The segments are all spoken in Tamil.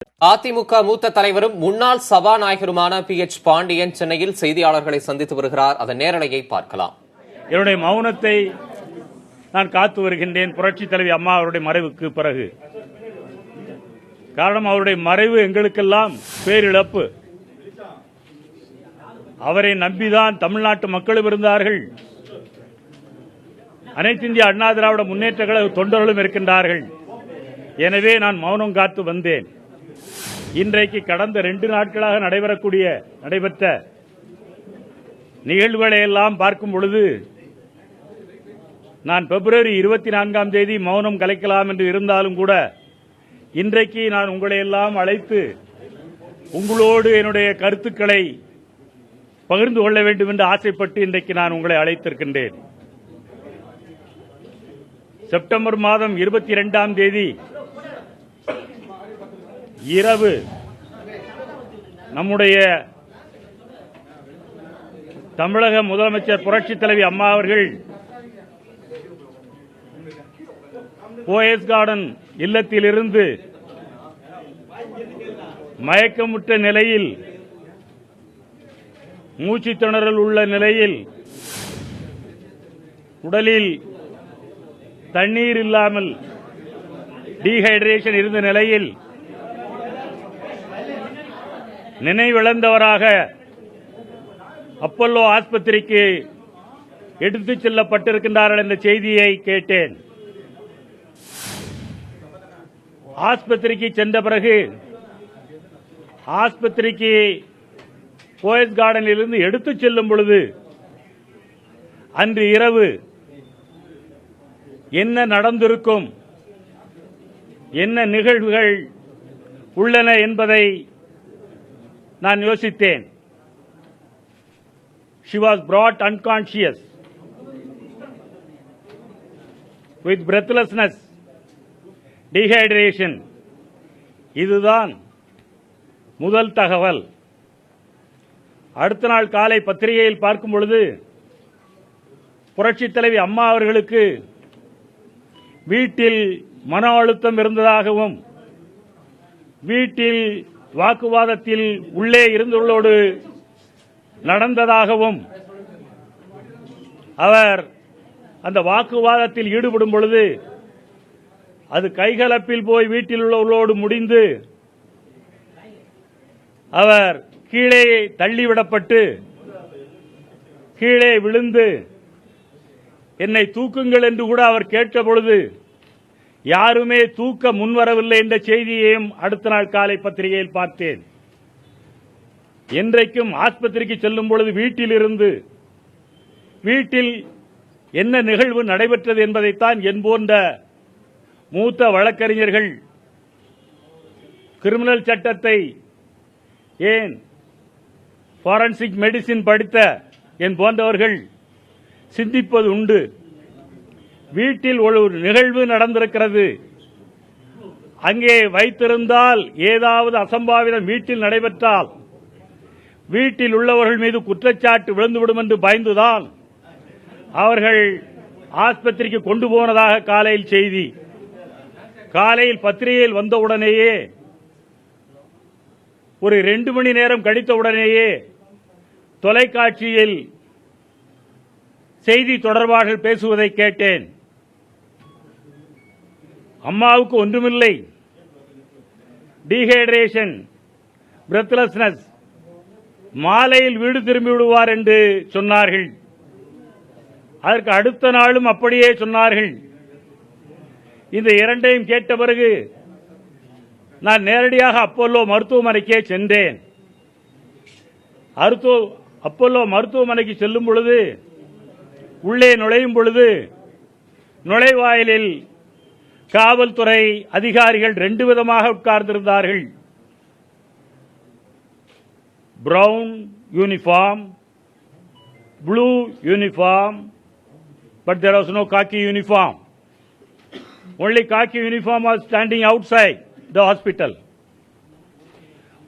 அதிமுக மூத்த தலைவரும் முன்னாள் சபாநாயகருமான PH பாண்டியன் சென்னையில் செய்தியாளர்களை சந்தித்து வருகிறார். அதன் நேரலையை பார்க்கலாம். என்னுடைய மௌனத்தை நான் காத்து வருகின்றேன். புரட்சி தலைவி அம்மா அவருடைய மறைவுக்கு பிறகு. காரணம், அவருடைய மறைவு எங்களுக்கெல்லாம் பேரிழப்பு. அவரை நம்பிதான் தமிழ்நாட்டு மக்களும் இருந்தார்கள். அனைத்து இந்திய அண்ணா திராவிட முன்னேற்ற கழக தொண்டர்களும் இருக்கின்றார்கள். எனவே நான் மௌனம் காத்து வந்தேன். இன்றைக்கு கடந்த 2 நாட்களாக நடைபெற்ற நிகழ்வுகளை எல்லாம் பார்க்கும் பொழுது நான் பிப்ரவரி 24ஆம் தேதி மௌனம் கலைக்கலாம் என்று இருந்தாலும் கூட இன்றைக்கு நான் உங்களை எல்லாம் அழைத்து உங்களோடு என்னுடைய கருத்துக்களை பகிர்ந்து கொள்ள வேண்டும் என்று ஆசைப்பட்டு இன்றைக்கு நான் உங்களை அழைத்திருக்கின்றேன். செப்டம்பர் மாதம் 22ஆம் தேதி இரவு நம்முடைய தமிழக முதலமைச்சர் புரட்சி தலைவி அம்மா அவர்கள் போயஸ் கார்டன் இல்லத்திலிருந்து மயக்கமுற்ற நிலையில், மூச்சு திணறல் உள்ள நிலையில், உடலில் தண்ணீர் இல்லாமல் டீஹைட்ரேஷன் இருந்த நிலையில் நினைவிழந்தவராக அப்பல்லோ ஆஸ்பத்திரிக்கு எடுத்துச் செல்லப்பட்டிருக்கின்றார்கள் என்ற செய்தியை கேட்டேன். ஆஸ்பத்திரிக்கு சென்ற பிறகு ஆஸ்பத்திரிக்கு போயஸ் கார்டனில் இருந்து எடுத்துச் செல்லும் பொழுது அன்று இரவு என்ன நடந்திருக்கும், என்ன நிகழ்வுகள் உள்ளன என்பதை நான் யோசித்தேன். She was brought unconscious with breathlessness, dehydration. இதுதான் முதல் தகவல். அடுத்த நாள் காலை பத்திரிகையில் பார்க்கும் பொழுது புரட்சித் தலைவி அம்மா அவர்களுக்கு வீட்டில் மன அழுத்தம் இருந்ததாகவும், வீட்டில் வாக்குவாதத்தில் உள்ளே இருந்துள்ளோடு நடந்ததாகவும், அவர் அந்த வாக்குவாதத்தில் ஈடுபடும் பொழுது அது கைகலப்பில் போய் வீட்டில் உள்ளவர்களோடு முடிந்து அவர் கீழே தள்ளிவிடப்பட்டு கீழே விழுந்து என்னை தூக்குங்கள் என்று கூட அவர் கேட்ட பொழுது யாருமே தூக்க முன்வரவில்லை என்ற செய்தியையும் அடுத்த நாள் காலை பத்திரிகையில் பார்த்தேன். என்றைக்கும் ஆஸ்பத்திரிக்கு செல்லும் பொழுது வீட்டில் என்ன நிகழ்வு நடைபெற்றது என்பதைத்தான் என் போன்ற மூத்த வழக்கறிஞர்கள், கிரிமினல் சட்டத்தை, ஏன் ஃபாரன்சிக் மெடிசின் படித்த என் போன்றவர்கள் சிந்திப்பது உண்டு. வீட்டில் ஒரு நிகழ்வு நடந்திருக்கிறது, அங்கே வைத்திருந்தால் ஏதாவது அசம்பாவிதம் வீட்டில் நடைபெற்றால் வீட்டில் உள்ளவர்கள் மீது குற்றச்சாட்டு விழுந்துவிடும் என்று பயந்துதான் அவர்கள் ஆஸ்பத்திரிக்கு கொண்டு போனதாக காலையில் செய்தி. காலையில் பத்திரிகையில் வந்தவுடனேயே ஒரு 2 மணி நேரம் கழித்தவுடனேயே தொலைக்காட்சியில் செய்தி தொடர்பாளர்கள் பேசுவதை கேட்டேன். அம்மாவுக்கு ஒன்றுமில்லை, டீஹைட்ரேஷன், பிரெத்லெஸ்னஸ், மாலையில் வீடு திரும்பி விடுவார் என்று சொன்னார்கள். அதற்கு அடுத்த நாளும் அப்படியே சொன்னார்கள். இந்த இரண்டையும் கேட்ட பிறகு நான் நேரடியாக அப்பல்லோ மருத்துவமனைக்கே சென்றேன். அப்பல்லோ மருத்துவமனைக்கு செல்லும் பொழுது, உள்ளே நுழையும் பொழுது நுழைவாயிலில் காவல்துறை அதிகாரிகள் 2 விதமாக உட்கார்ந்திருந்தார்கள். Brown uniform, blue uniform, but there was no khaki uniform. Only khaki uniform was standing outside the hospital.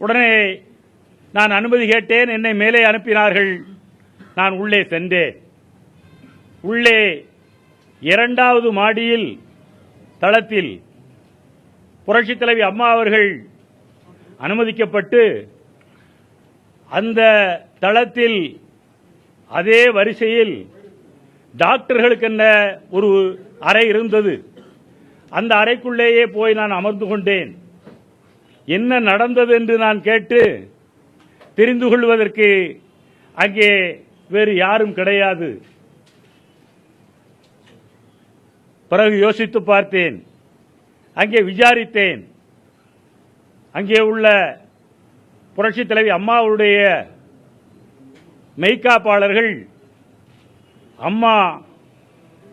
உடனே நான் அனுமதி கேட்டேன். என்னை மேலே அனுப்பினார்கள். நான் உள்ளே சென்றேன். உள்ளே 2வது மாடியில் தளத்தில் புரட்சித் தலைவி அம்மா அவர்கள் அனுமதிக்கப்பட்டு அந்த தளத்தில் அதே வரிசையில் டாக்டர்களுக்கென்ன ஒரு அறை இருந்தது. அந்த அறைக்குள்ளேயே போய் நான் அமர்ந்து கொண்டேன். என்ன நடந்தது என்று நான் கேட்டு தெரிந்து கொள்வதற்கு அங்கே வேறு யாரும் கிடையாது. பிறகு யோசித்து பார்த்தேன், அங்கே விசாரித்தேன். அங்கே உள்ள புரட்சித் தலைவி அம்மாவுடைய மெய்காப்பாளர்கள் அம்மா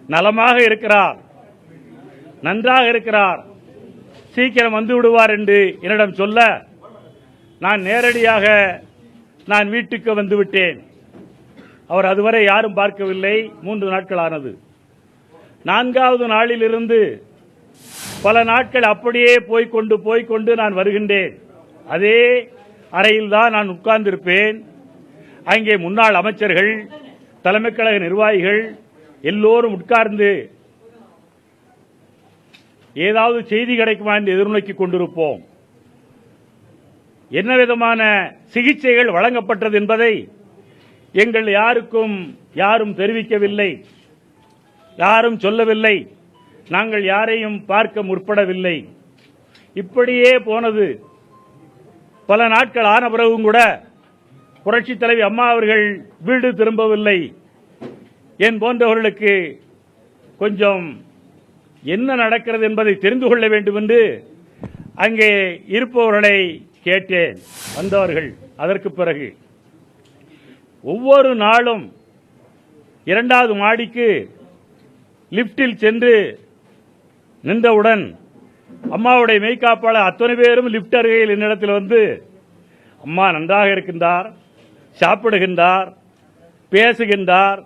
நலமாக இருக்கிறார், நன்றாக இருக்கிறார், சீக்கிரம் வந்து விடுவார் என்று என்னிடம் சொல்ல நான் நேரடியாக நான் வீட்டுக்கு வந்துவிட்டேன். அவர் அதுவரை யாரும் பார்க்கவில்லை. 3 நாட்கள் ஆனது. 4வது நாளிலிருந்து பல நாட்கள் அப்படியே போய்கொண்டு நான் வருகின்றேன். அதே அறையில் தான் நான் உட்கார்ந்திருப்பேன். அங்கே முன்னாள் அமைச்சர்கள், தலைமை கழக நிர்வாகிகள் எல்லோரும் உட்கார்ந்து ஏதாவது செய்தி கிடைக்குமா என்று எதிர்நோக்கிக் கொண்டிருப்போம். என்ன விதமான சிகிச்சைகள் வழங்கப்பட்டது என்பதை எங்கள் யாரும் தெரிவிக்கவில்லை, யாரும் சொல்லவில்லை. நாங்கள் யாரையும் பார்க்க முற்படவில்லை. இப்படியே போனது. பல நாட்கள் ஆன பிறகும் கூட புரட்சித் தலைவி அம்மா அவர்கள் வீடு திரும்பவில்லை. என் போன்றவர்களுக்கு கொஞ்சம் என்ன நடக்கிறது என்பதை தெரிந்து கொள்ள வேண்டும் என்று அங்கே இருப்பவர்களை கேட்டேன். வந்தவர்கள் அதற்கு பிறகு ஒவ்வொரு நாளும் 2வது மாடிக்கு லிப்டில் சென்று நின்றவுடன் அம்மாவுடைய மெய்காப்பாளர் அத்தனை பேரும் லிப்ட் அருகையில் என்னிடத்தில் வந்து, அம்மா நன்றாக இருக்கின்றார், சாப்பிடுகின்றார், பேசுகின்றார்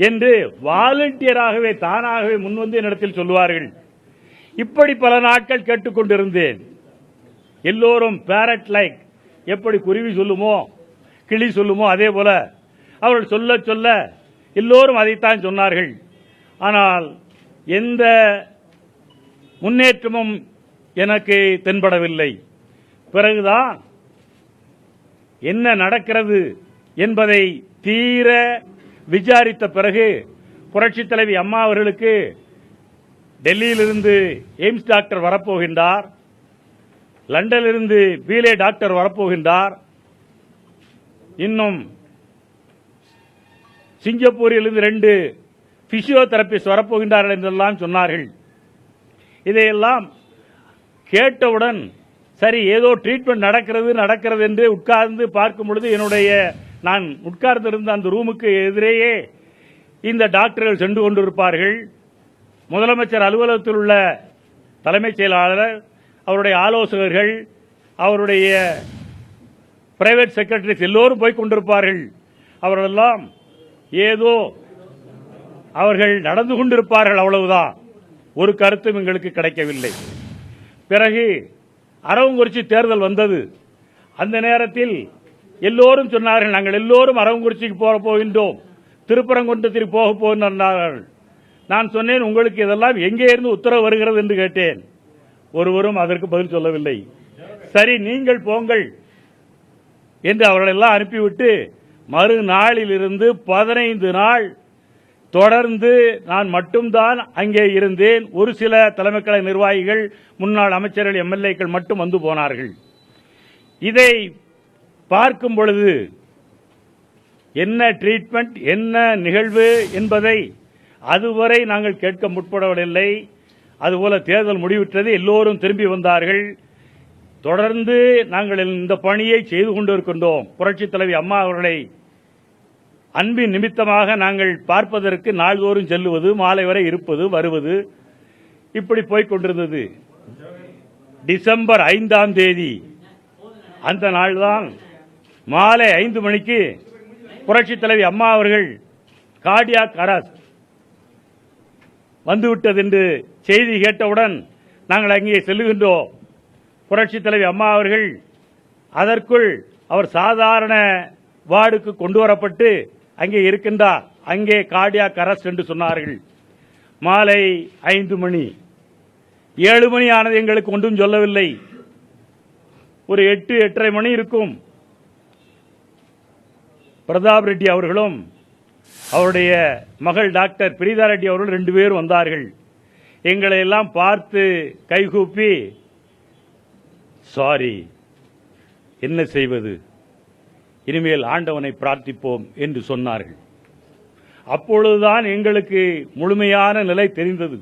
என்று வாலண்டியராகவே தானாகவே முன்வந்து என்னிடத்தில் சொல்லுவார்கள். இப்படி பல நாட்கள் கேட்டுக்கொண்டிருந்தேன். எல்லோரும் பேரட் லைக், எப்படி குருவி சொல்லுமோ கிளி சொல்லுமோ அதே போல அவர்கள் சொல்ல சொல்ல எல்லோரும் அதைத்தான் சொன்னார்கள். ஆனால் எந்த முன்னேற்றமும் எனக்கு தென்படவில்லை. பிறகுதான் என்ன நடக்கிறது என்பதை தீர விசாரித்த பிறகு புரட்சித் தலைவி அம்மா அவர்களுக்கு டெல்லியிலிருந்து எய்ம்ஸ் டாக்டர் வரப்போகின்றார், லண்டனிலிருந்து பீலே டாக்டர் வரப்போகின்றார், இன்னும் சிங்கப்பூரிலிருந்து 2 பிசியோதெரபிஸ்ட் வரப்போகின்றார்கள் என்றெல்லாம் சொன்னார்கள். இதையெல்லாம் கேட்டவுடன் சரி ஏதோ ட்ரீட்மெண்ட் நடக்கிறது என்று உட்கார்ந்து பார்க்கும் பொழுது நான் உட்கார்ந்திருந்த அந்த ரூமுக்கு எதிரேயே இந்த டாக்டர்கள் சென்று கொண்டிருப்பார்கள். முதலமைச்சர் அலுவலகத்தில் உள்ள தலைமைச் செயலாளர், அவருடைய ஆலோசகர்கள், அவருடைய பிரைவேட் செக்ரட்டரிஸ் எல்லோரும் போய் கொண்டிருப்பார்கள். அவர்களெல்லாம் ஏதோ அவர்கள் நடந்து கொண்டிருப்பார்கள், அவ்வளவுதான். ஒரு கருத்தும் எங்களுக்கு கிடைக்கவில்லை. பிறகு அரவங்குறிச்சி தேர்தல் வந்தது. அந்த நேரத்தில் எல்லோரும் சொன்னார்கள், நாங்கள் எல்லோரும் அரவங்குறிச்சிக்கு போகின்றோம், திருப்பரங்குன்றத்திற்கு போக போகின்றார்கள். நான் சொன்னேன், உங்களுக்கு இதெல்லாம் எங்கே இருந்து உத்தரவு வருகிறது என்று கேட்டேன். ஒருவரும் அதற்கு பதில் சொல்லவில்லை. சரி நீங்கள் போங்கள் என்று அவர்களெல்லாம் அனுப்பிவிட்டு மறுநாளிலிருந்து 15 நாள் தொடர்ந்து நான் மட்டும்தான் அங்கே இருந்தேன். ஒரு சில தலைமை கழக நிர்வாகிகள், முன்னாள் அமைச்சர்கள், எம்எல்ஏக்கள் மட்டும் வந்து போனார்கள். இதை பார்க்கும் பொழுது என்ன ட்ரீட்மெண்ட், என்ன நிகழ்வு என்பதை அதுவரை நாங்கள் கேட்க முற்படவில்லை. அதுபோல தேர்தல் முடிவுற்றது, எல்லோரும் திரும்பி வந்தார்கள். தொடர்ந்து நாங்கள் இந்த பணியை செய்து கொண்டிருக்கின்றோம். புரட்சித் தலைவி அம்மா அவர்களை அன்பின் நிமித்தமாக நாங்கள் பார்ப்பதற்கு நாள்தோறும் செல்லுவது, மாலை வரை இருப்பது, வருவது, இப்படி போய்க் கொண்டிருந்தது. டிசம்பர் 5ஆம் தேதி அந்த நாள்தான் மாலை 5 மணிக்கு புரட்சித் தலைவி அம்மா அவர்கள் கார்டியாக் அரெஸ்ட் வந்துவிட்டது என்று செய்தி கேட்டவுடன் நாங்கள் அங்கே செல்லுகின்றோம். புரட்சித் தலைவி அம்மா அவர்கள் அதற்குள் அவர் சாதாரண வார்டுக்கு கொண்டு வரப்பட்டு அங்கே இருக்கின்றார். அங்கே கார்டியாக் அரெஸ்ட் என்று சொன்னார்கள். மாலை 5 மணி, 7 மணி ஆனது, எங்களுக்கு ஒன்றும் சொல்லவில்லை. ஒரு 8:30 மணி இருக்கும். பிரதாப் ரெட்டி அவர்களும் அவருடைய மகள் டாக்டர் பிரீதா ரெட்டி அவர்கள் 2 பேரும் வந்தார்கள். எங்களை எல்லாம் பார்த்து கைகூப்பி, சாரி, என்ன செய்வது, இனிமேல் ஆண்டவனை பிரார்த்திப்போம் என்று சொன்னார்கள். அப்பொழுதுதான் எங்களுக்கு முழுமையான நிலை தெரிந்தது.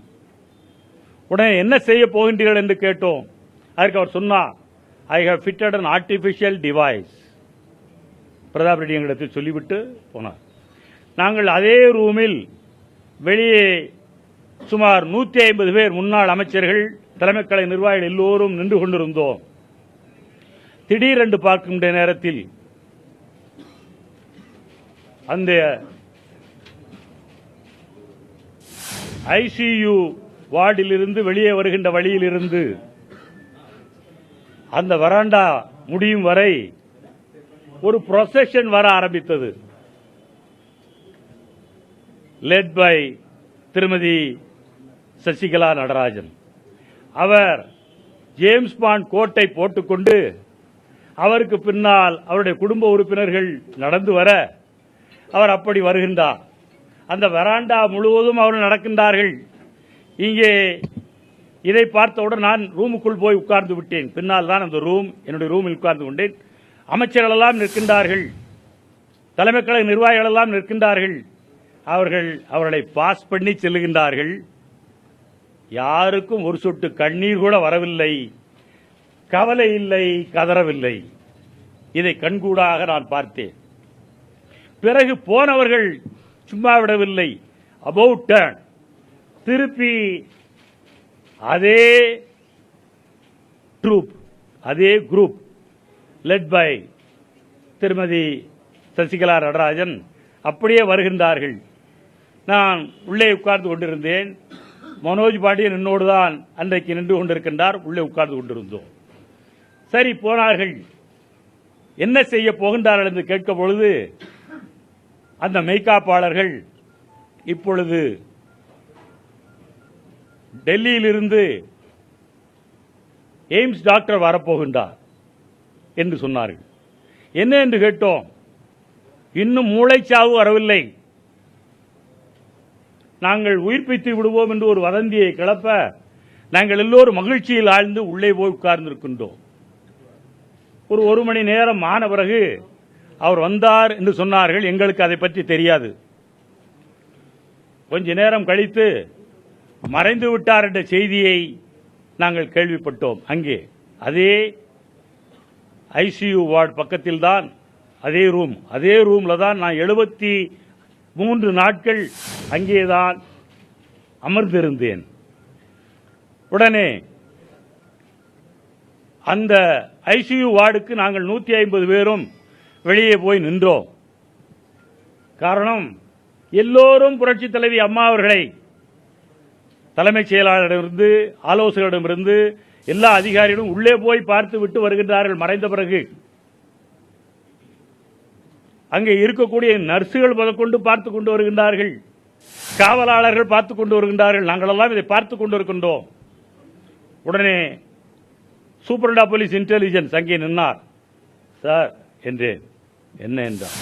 உடனே என்ன செய்ய போகின்றீர்கள் என்று கேட்டோம். அதற்கு அவர் சொன்னார், I have fitted an artificial device. Pratap Reddy எங்களிடத்தில் சொல்லிவிட்டு போனார். நாங்கள் அதே ரூமில் வெளியே சுமார் 150 பேர் முன்னாள் அமைச்சர்கள், தலைமைக் கழக நிர்வாகிகள் எல்லோரும் நின்று கொண்டிருந்தோம். திடீரென்று பார்க்கின்ற நேரத்தில் அந்த ஐசியு வார்டிலிருந்து வெளியே வருகின்ற வழியிலிருந்து அந்த வராண்டா முடியும் வரை ஒரு ப்ரொசெஷன் வர ஆரம்பித்தது. லெட் பை திருமதி சசிகலா நடராஜன். அவர் ஜேம்ஸ் பாண்ட் கோட்டை போட்டுக்கொண்டு அவருக்கு பின்னால் அவருடைய குடும்ப உறுப்பினர்கள் நடந்து வர அவர் அப்படி வருகின்றார். அந்த வராண்டா முழுவதும் அவர்கள் நடக்கின்றார்கள். இங்கே இதை பார்த்தவுடன் நான் ரூமுக்குள் போய் உட்கார்ந்து விட்டேன். பின்னால் தான் அந்த ரூம், என்னுடைய ரூமில் உட்கார்ந்து கொண்டேன். அமைச்சர்கள் எல்லாம் நிற்கின்றார்கள், தலைமைக் கழக நிர்வாகிகள் எல்லாம் நிற்கின்றார்கள். அவர்கள் அவர்களை பாஸ் பண்ணி செல்லுகின்றார்கள். யாருக்கும் ஒரு சொட்டு கண்ணீர் கூட வரவில்லை, கவலை இல்லை, கதறவில்லை. இதை கண்கூடாக நான் பார்த்தேன். பிறகு போனவர்கள் சும்மா விடவில்லை, அபவுட் டர்ன், திருப்பி அதே ட்ரூப், அதே குரூப் லெட் பை திருமதி சசிகலா நடராஜன் அப்படியே வருகின்றார்கள். நான் உள்ளே உட்கார்ந்து கொண்டிருந்தேன். மனோஜ் பாண்டியன் என்னோடு தான் அன்றைக்கு நின்று கொண்டிருக்கின்றார். உள்ளே உட்கார்ந்து கொண்டிருந்தோம். சரி, போனார்கள். என்ன செய்ய போகின்றார்கள் என்று கேட்க பொழுது அந்த மெய்காப்பாளர்கள், இப்பொழுது டெல்லியிலிருந்து எய்ம்ஸ் டாக்டர் வரப்போகின்றார் என்று சொன்னார்கள். என்ன என்று கேட்டோம். இன்னும் மூளைச்சாவு வரவில்லை, நாங்கள் உயிர்ப்பித்து விடுவோம் என்று ஒரு வதந்தியை கிளப்ப நாங்கள் எல்லோரும் மகிழ்ச்சியில் ஆழ்ந்து உள்ளே போய் உட்கார்ந்திருக்கின்றோம். ஒரு மணி நேரம் ஆன பிறகு அவர் வந்தார் என்று சொன்னார்கள். எங்களுக்கு அதை பற்றி தெரியாது. கொஞ்ச நேரம் கழித்து மறைந்து விட்டார் என்ற செய்தியை நாங்கள் கேள்விப்பட்டோம். அங்கே அதே ஐசியு வார்டு பக்கத்தில் தான், அதே ரூம்ல தான் நான் 73 நாட்கள் அங்கேதான் அமர்ந்திருந்தேன். உடனே அந்த ஐசியு வார்டுக்கு நாங்கள் 150 பேரும் வெளியே போய் நின்றோம். காரணம், எல்லோரும் புரட்சித் தலைவி அம்மா அவர்களை தலைமைச் செயலாளரிடமிருந்து, ஆலோசகரிடமிருந்து எல்லா அதிகாரிகளும் உள்ளே போய் பார்த்து விட்டு வருகின்றார்கள். மறைந்த பிறகு அங்கே இருக்கக்கூடிய நர்சுகள் முதற்கொண்டு பார்த்துக் கொண்டு வருகின்றார்கள், காவலாளர்கள் பார்த்துக் கொண்டு வருகின்றார்கள். நாங்கள் எல்லாம் இதை பார்த்துக் கொண்டிருக்கின்றோம். உடனே சூப்பரண்டா போலீஸ் இன்டெலிஜென்ஸ் அங்கே நின்னார். சார் என்றேன். என்ன என்றார்.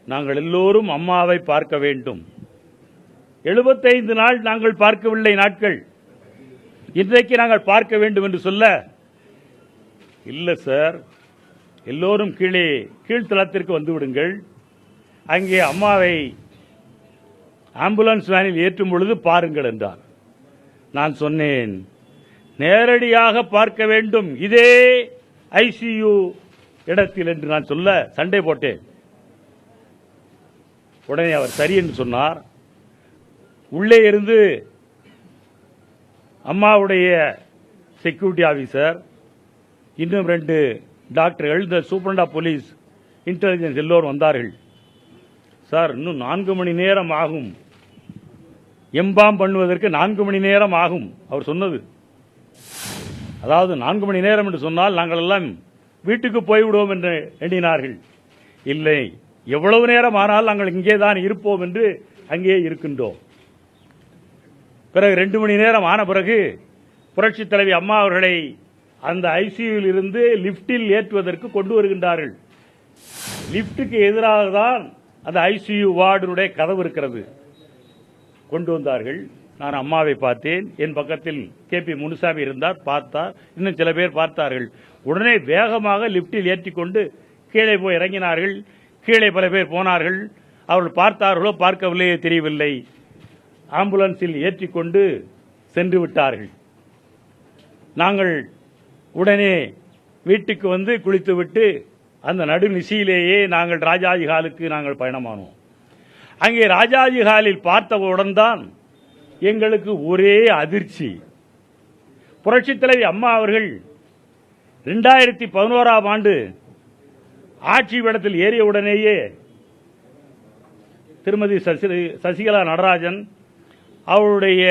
நாங்கள் எல்லோரும் அம்மாவை பார்க்க வேண்டும். 75 நாள் நாங்கள் பார்க்கவில்லை நாட்கள், இன்றைக்கு நாங்கள் பார்க்க வேண்டும் என்று சொல்ல, இல்ல சார், எல்லோரும் கீழ்த்தளத்திற்கு வந்து விடுங்கள், அங்கே அம்மாவை ஆம்புலன்ஸ் வேனில் ஏற்றும் பொழுது பாருங்கள் என்றார். நான் சொன்னேன், நேரடியாக பார்க்க வேண்டும் இதே ஐசியு இடத்தில் என்று நான் சொல்ல சண்டை போட்டேன். உடனே அவர் சரி என்று சொன்னார். உள்ளே இருந்து அம்மாவுடைய செக்யூரிட்டி ஆபீசர், இன்னும் 2 டாக்டர்கள், இந்த சூப்பரண்டா போலீஸ் இன்டெலிஜென்ஸ் எல்லோரும் வந்தார்கள். சார், இன்னும் 4 மணி நேரம் ஆகும், எம்பாம் பண்ணுவதற்கு 4 மணி நேரம் ஆகும் அவர் சொன்னது. அதாவது 4 மணி நேரம் என்று சொன்னால் நாங்கள் எல்லாம் வீட்டுக்கு போய்விடுவோம் என்று எண்ணினார்கள். இல்லை, எவ்வளவு நேரம் ஆனால் நாங்கள் இங்கேதான் இருப்போம் என்று அங்கே இருக்கின்றோம். பிறகு 2 மணி நேரம் ஆன பிறகு புரட்சித் தலைவி அம்மா அவர்களை அந்த ஐசியூவில் இருந்து லிப்டில் ஏற்றுவதற்கு கொண்டு வருகின்றார்கள். லிப்டுக்கு எதிராக தான் அந்த ஐசியூ வார்டுடைய கதவு இருக்கிறது. கொண்டு வந்தார்கள். நான் அம்மாவை பார்த்தேன். என் பக்கத்தில் KP முனுசாமி இருந்தார், பார்த்தார். இன்னும் சில பேர் பார்த்தார்கள். உடனே வேகமாக லிப்டில் ஏற்றிக்கொண்டு கீழே போய் இறங்கினார்கள். கீழே பல பேர் போனார்கள். அவர்கள் பார்த்தார்களோ பார்க்கவில்லையே தெரியவில்லை. ஆம்புலன்ஸில் ஏற்றிக்கொண்டு சென்று விட்டார்கள். நாங்கள் உடனே வீட்டுக்கு வந்து குளித்துவிட்டு அந்த நடுநிசியிலேயே நாங்கள் ராஜாஜி ஹாலுக்கு நாங்கள் பயணமானோம். அங்கே ராஜாஜி ஹாலில் பார்த்தவுடன் தான் எங்களுக்கு ஒரே அதிர்ச்சி. புரட்சித் தலைவி அம்மா அவர்கள் 2011ஆம் ஆண்டு ஆட்சி பீடத்தில் ஏறியவுடனேயே திருமதி சசிகலா நடராஜன் அவருடைய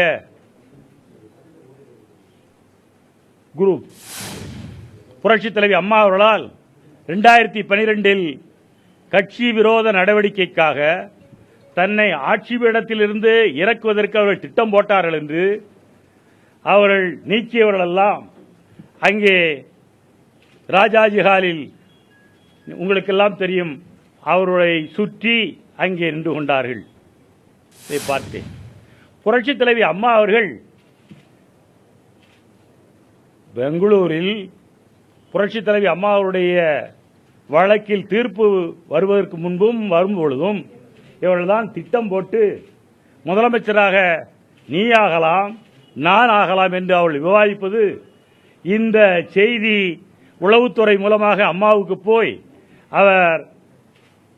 குரூப் புரட்சித் தலைவி அம்மா அவர்களால் 2012இல் கட்சி விரோத நடவடிக்கைக்காக தன்னை ஆட்சி பீடத்திலிருந்து இறக்குவதற்கு அவர்கள் திட்டம் போட்டார்கள் என்று அவர்கள் நீக்கியவர்கள் எல்லாம் அங்கே ராஜாஜி ஹாலில் உங்களுக்கெல்லாம் தெரியும், அவர்களை சுற்றி அங்கே நின்று கொண்டார்கள். இதை பார்த்தேன். புரட்சித் தலைவி அம்மா அவர்கள் பெங்களூரில் புரட்சித் தலைவி அம்மா அவருடைய வழக்கில் தீர்ப்பு வருவதற்கு முன்பும் வரும்பொழுதும் இவர்கள்தான் திட்டம் போட்டு முதலமைச்சராக நீ ஆகலாம், நான் ஆகலாம் என்று அவர்கள் விவாதிப்பது. இந்த செய்தி உளவுத்துறை மூலமாக அம்மாவுக்கு போய்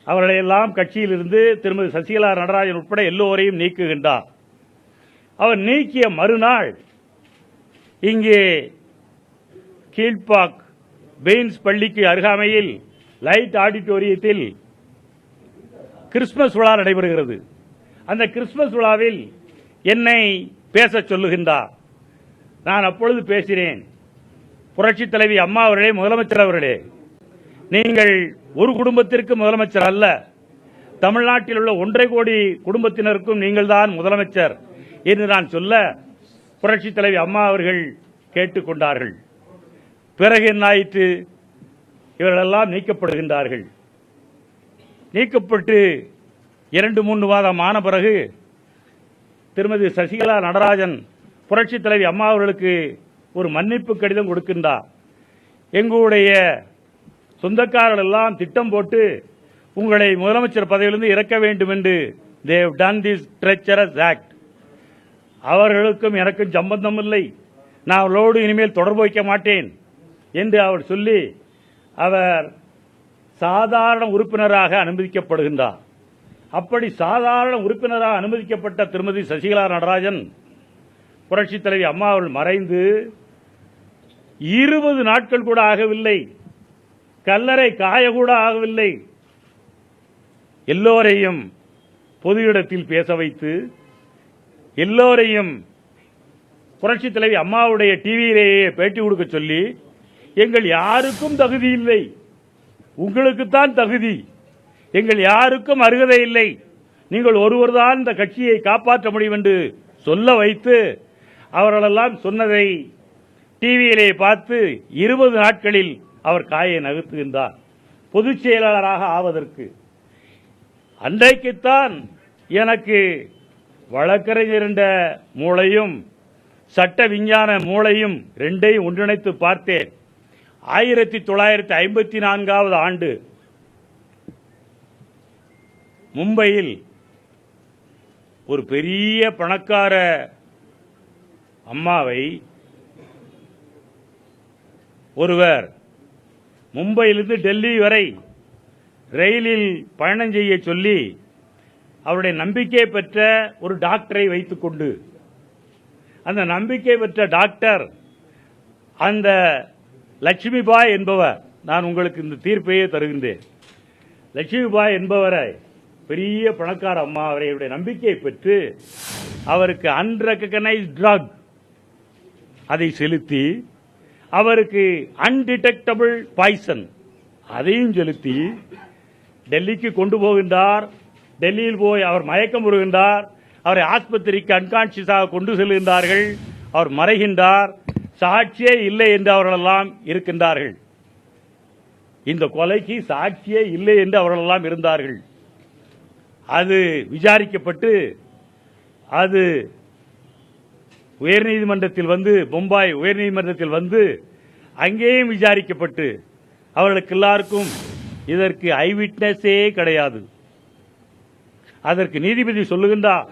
அவர்களையெல்லாம் கட்சியிலிருந்து திருமதி சசிகலா நடராஜன் உட்பட எல்லோரையும் நீக்குகின்றார். அவர் நீக்கிய மறுநாள் இங்கே கீழ்பாக் பெயின்ஸ் பள்ளிக்கு அருகாமையில் லைட் ஆடிட்டோரியத்தில் கிறிஸ்துமஸ் விழா நடைபெறுகிறது. அந்த கிறிஸ்துமஸ் விழாவில் என்னை பேச சொல்லுகின்றார். நான் அப்பொழுது பேசினேன், புரட்சித் தலைவி அம்மா அவர்களே, முதலமைச்சர் அவர்களே, நீங்கள் ஒரு குடும்பத்திற்கு முதலமைச்சர் அல்ல, தமிழ்நாட்டில் உள்ள 1.5 கோடி குடும்பத்தினருக்கும் நீங்கள் தான் முதலமைச்சர் என்று நான் சொல்ல புரட்சித் தலைவி அம்மா அவர்கள் கேட்டுக்கொண்டார்கள். பிறகு என்ன ஆயிற்று? இவர்களெல்லாம் நீக்கப்படுகின்றார்கள். நீக்கப்பட்டு 2-3 மாதம் ஆன பிறகு திருமதி சசிகலா நடராஜன் புரட்சித் தலைவி அம்மா அவர்களுக்கு ஒரு மன்னிப்பு கடிதம் கொடுக்கின்றார். எங்களுடைய சொந்தக்காரர்கள் எல்லாம் திட்டம் போட்டு உங்களை முதலமைச்சர் பதவியிலிருந்து இறக்க வேண்டும் என்று they have done this treacherous act. அவர்களுக்கும் எனக்கும் சம்பந்தம் இல்லை, நான் அவர்களோடு இனிமேல் தொடர்பு வைக்க மாட்டேன் என்று அவர் சொல்லி அவர் சாதாரண உறுப்பினராக அனுமதிக்கப்படுகின்றார். அப்படி சாதாரண உறுப்பினராக அனுமதிக்கப்பட்ட திருமதி சசிகலா நடராஜன் புரட்சித் தலைவி அம்மா அவர்கள் மறைந்து 20 நாட்கள் கூட ஆகவில்லை, கல்லறை காய கூட ஆகவில்லை. எல்லோரையும் பொது இடத்தில் பேச வைத்து எல்லோரையும் புரட்சித் தலைவி அம்மாவுடைய டிவியிலேயே பேட்டி கொடுக்க சொல்லி, எங்கள் யாருக்கும் தகுதி இல்லை, உங்களுக்குத்தான் தகுதி, எங்கள் யாருக்கும் அருகதை இல்லை, நீங்கள் ஒருவர்தான் இந்த கட்சியை காப்பாற்ற முடியும் என்று சொல்ல வைத்து அவர்களெல்லாம் சொன்னதை டிவியிலே பார்த்து 20 நாட்களில் அவர் காயை நகர்த்துகின்றார் பொதுச் செயலாளராக ஆவதற்கு. அன்றைக்குத்தான் எனக்கு வழக்கறிஞர் என்ற மூளையும் சட்ட விஞ்ஞான மூளையும் ரெண்டையும் ஒன்றிணைத்து பார்த்தேன். 1954ஆவது ஆண்டு மும்பையில் ஒரு பெரிய பணக்கார அம்மாவை ஒருவர் மும்பையிலிருந்து டெல்லி வரை ரயிலில் பயணம் செய்ய சொல்லி அவருடைய நம்பிக்கை பெற்ற ஒரு டாக்டரை வைத்துக் கொண்டு, அந்த நம்பிக்கை பெற்ற டாக்டர் அந்த லட்சுமிபாய் என்பவர், நான் உங்களுக்கு இந்த தீர்ப்பையே தருகின்றேன், லட்சுமிபாய் என்பவரை பெரிய பணக்கார அம்மா அவருடைய நம்பிக்கையை பெற்று அவருக்கு அன்ரெகனைஸ்ட் ட்ரக் அதை செலுத்தி அவருக்கு அன்டிடெக்டபிள் பாய்சன் அதையும் செலுத்தி டெல்லிக்கு கொண்டு போகின்றார். டெல்லியில் போய் அவர் மயக்கம் வருகின்றார். அவரை ஆஸ்பத்திரிக்கு அன்கான்சியஸாக கொண்டு செல்கின்றார்கள். அவர் மறைகின்றார். சாட்சியே இல்லை என்று அவர்களெல்லாம் இருக்கின்றார்கள். இந்த கொலைக்கு சாட்சியே இல்லை என்று அவர்களெல்லாம் இருந்தார்கள். அது விசாரிக்கப்பட்டு அது உயர்நீதிமன்றத்தில் வந்து பொம்பாய் உயர்நீதிமன்றத்தில் வந்து அங்கேயும் விசாரிக்கப்பட்டு அவர்களுக்கு எல்லாருக்கும் இதற்கு ஐவிட்னஸே கிடையாது. அதற்கு நீதிபதி சொல்லுகின்றார்,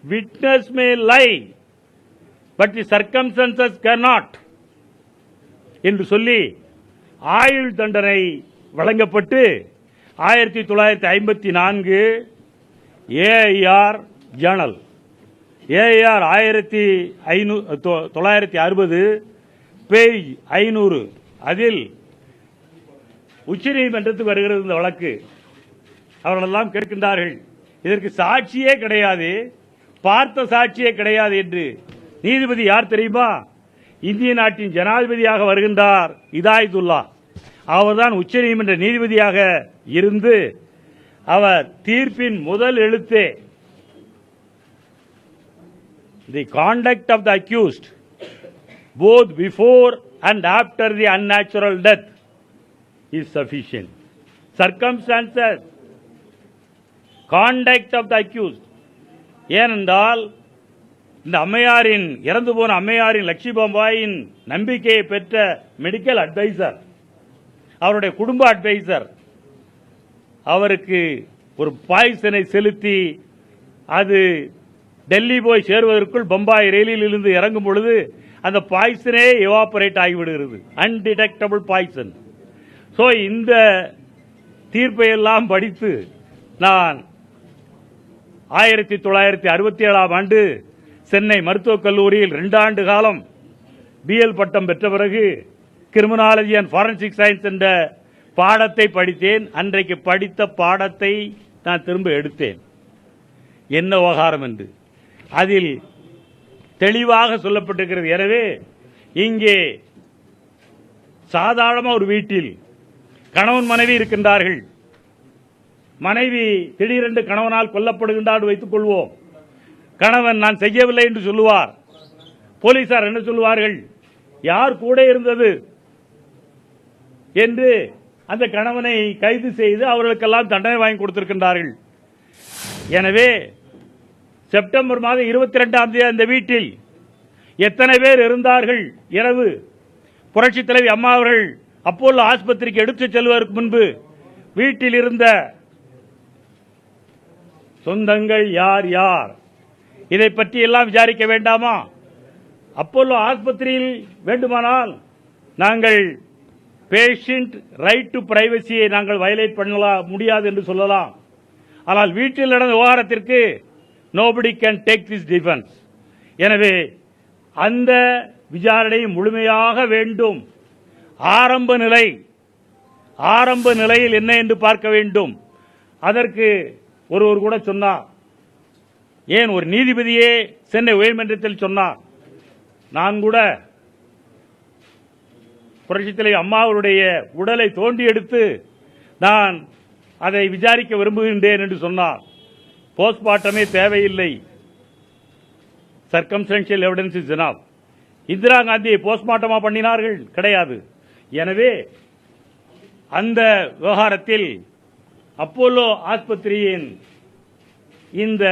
witness may lie but the circumstances cannot என்று சொல்லி ஆயுள் தண்டனை வழங்கப்பட்டு 1954 ஏஐஆர் ஜேர்னல் ஏஐஆர் 1960 பேஜ் 500 அதில் உச்சநீதிமன்றத்துக்கு வருகிறது இந்த வழக்கு. அவர்களெல்லாம் கேட்கின்றார்கள், இதற்கு சாட்சியே கிடையாது, பார்த்த சாட்சியே கிடையாது என்று. நீதிபதி யார் தெரியுமா? இந்திய நாட்டின் ஜனாதிபதியாக வருகின்றார் இதாயத்துல்லா. அவர்தான் உச்சநீதிமன்ற நீதிபதியாக இருந்து அவர் தீர்ப்பின் முதல் எழுத்தே the conduct of the accused both before and after the unnatural death is sufficient. Circumstances conduct of the accused. ஏனென்றால் இந்த அம்மையாரின் இறந்து போன அம்மையாரின் லட்சுமி பம்பாயின் நம்பிக்கையை பெற்ற மெடிக்கல் அட்வைசர், அவருடைய குடும்ப அட்வைசர், அவருக்கு ஒரு பாய்சனை செலுத்தி அது டெல்லி போய் சேருவதற்குள் பம்பாய் ரயிலில் இருந்து இறங்கும் பொழுது அந்த பாய்சனே எவாபரேட் ஆகிவிடுகிறது, அன்டிடெக்டபிள் பாய்சன். சோ இந்த தீர்ப்பை எல்லாம் படித்து நான் 1967 ஆண்டு சென்னை மருத்துவக் கல்லூரியில் 2 ஆண்டு காலம் பிஎல் பட்டம் பெற்ற பிறகு கிரிமினாலஜி அண்ட் ஃபாரன்சிக் சயின்ஸ் என்ற பாடத்தை படித்தேன். அன்றைக்கு படித்த பாடத்தை நான் திரும்ப எடுத்தேன், என்ன விவகாரம் என்று. அதில் தெளிவாக சொல்லப்பட்டிருக்கிறது. எனவே இங்கே சாதாரண ஒரு வீட்டில் கணவன் மனைவி இருக்கின்றார்கள். மனைவி திடீரென்று கணவனால் கொல்லப்படுகின்றார் வைத்துக் கொள்வோம். கணவன் நான் செய்யவில்லை என்று சொல்லுவார். போலீசார் என்ன சொல்லுவார்கள்? யார் கூட இருந்தது என்று அந்த கணவனை கைது செய்து அவர்களுக்கெல்லாம் தண்டனை வாங்கி கொடுத்திருக்கின்றார்கள். எனவே செப்டம்பர் மாதம் 22ஆம் தேதி அந்த வீட்டில் எத்தனை பேர் இருந்தார்கள்? இரவு புரட்சித் தலைவி அம்மா அவர்கள் அப்போலோ ஆஸ்பத்திரிக்கு எடுத்துச் செல்வதற்கு முன்பு வீட்டில் இருந்த சொந்தங்கள் யார் யார், இதை பற்றி எல்லாம் விசாரிக்க வேண்டாமா? அப்போலோ ஆஸ்பத்திரியில் வேண்டுமானால் நாங்கள் பேஷண்ட் ரைட் டு பிரைவசியை நாங்கள் வயலேட் பண்ண முடியாது என்று சொல்லலாம். ஆனால் வீட்டில் நடந்த விவகாரத்திற்கு nobody can take this defence. எனவே அந்த விசாரணை முழுமையாக வேண்டும். ஆரம்ப நிலையில் என்ன என்று பார்க்க வேண்டும். அதற்கு ஒருவர் கூட சொன்னார், ஏன் ஒரு நீதிபதியே சென்னை உயர்நீதிமன்றத்தில் சொன்னார். நான் கூட புரட்சித் தலைவர் அம்மாவுடைய உடலை தோண்டி எடுத்து நான் அதை விசாரிக்க விரும்புகின்றேன் என்று சொன்னார். போஸ்ட்மார்ட்டமே தேவையில்லை, circumstantial evidence is enough. Indira காந்தியை போஸ்ட்மார்ட்டமா பண்ணினார்கள்? கிடையாது. எனவே அந்த விவகாரத்தில் அப்போலோ ஆஸ்பத்திரியின் இந்த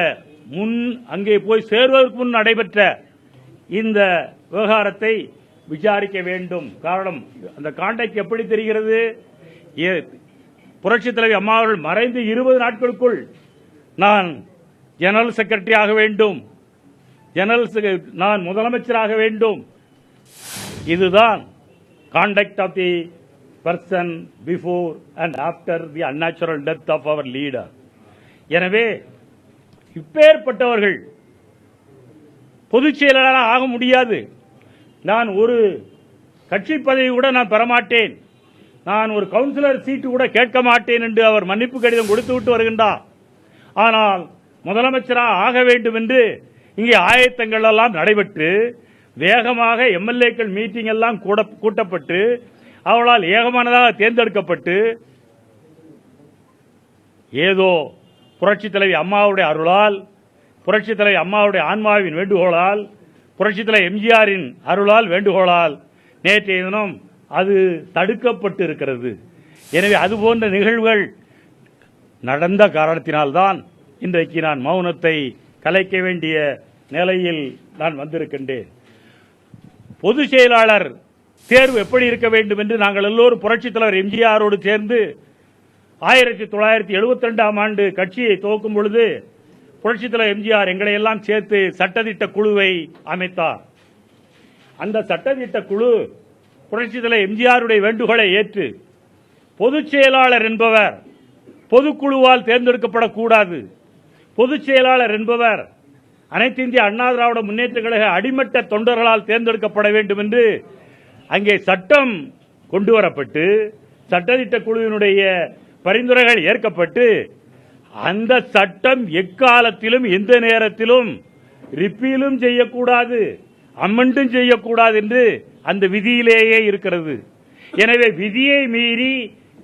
அங்கே போய் சேர்வதற்கு முன் நடைபெற்ற இந்த விவகாரத்தை விசாரிக்க வேண்டும். காரணம், அந்த கான்டாக்ட் எப்படி தெரிகிறது? புரட்சித் தலைவி அம்மா அவர்கள் மறைந்து 20 நாட்களுக்குள் நான் ஜெனரல் செக்ரட்டரி ஆக வேண்டும், நான் முதலமைச்சராக வேண்டும். இதுதான் contact of the person before and after the unnatural death of our leader. எனவே இப்பேற்பட்டவர்கள் பொதுச் செயலாளராக ஆக முடியாது. நான் ஒரு கட்சி பதவி கூட நான் பெறமாட்டேன், நான் ஒரு கவுன்சிலர் சீட்டு கூட கேட்க மாட்டேன் என்று அவர் மன்னிப்பு கடிதம் கொடுத்துவிட்டு வருகின்றார். ஆனால் முதலமைச்சராக ஆக வேண்டும் என்று இங்கே ஆயத்தங்கள் எல்லாம் நடைபெற்று வேகமாக எம்எல்ஏக்கள் மீட்டிங் எல்லாம் கூட்டப்பட்டு அவர்களால் ஏகமானதாக தேர்ந்தெடுக்கப்பட்டு ஏதோ புரட்சித் தலைவி அம்மாவுடைய அருளால், புரட்சித் தலைவி அம்மாவுடைய ஆன்மாவின் வேண்டுகோளால் புரட்சித் தலைவர் எம்ஜிஆரின் அருளால் வேண்டுகோளால் நேற்றைய தினம் அது தடுக்கப்பட்டு இருக்கிறது. எனவே அதுபோன்ற நிகழ்வுகள் நடந்த காரணத்தினால்தான் இன்றைக்கு நான் மௌனத்தை கலைக்க வேண்டிய நிலையில் நான் வந்திருக்கின்றேன். பொதுச் செயலாளர் தேர்வு எப்படி இருக்க வேண்டும் என்று நாங்கள் எல்லோரும் புரட்சித் தலைவர் எம்ஜிஆரோடு சேர்ந்து 1972ஆம் ஆண்டு கட்சியை துவக்கும் பொழுது புரட்சித் தலைவர் எம்ஜிஆர் எங்களை எல்லாம் சேர்த்து சட்டதிட்ட குழுவை அமைத்தார். அந்த சட்டதிட்ட குழு புரட்சித் தலைவர் எம்ஜிஆருடைய வேண்டுகோளை ஏற்று பொதுச் செயலாளர் என்பவர் பொதுக்குழுவால் தேர்ந்தெடுக்கப்படக்கூடாது, பொதுச் செயலாளர் என்பவர் அனைத்து இந்திய அண்ணா திராவிட முன்னேற்ற கழக அடிமட்ட தொண்டர்களால் தேர்ந்தெடுக்கப்பட வேண்டும் என்று அங்கே சட்டம் கொண்டு வரப்பட்டு சட்டதிட்ட குழுவினுடைய பரிந்துரைகள் ஏற்கப்பட்டு அந்த சட்டம் எக்காலத்திலும் எந்த நேரத்திலும் ரிப்பீலும் செய்யக்கூடாது, அமெண்டும் செய்யக்கூடாது என்று அந்த விதியிலேயே இருக்கிறது. எனவே விதியை மீறி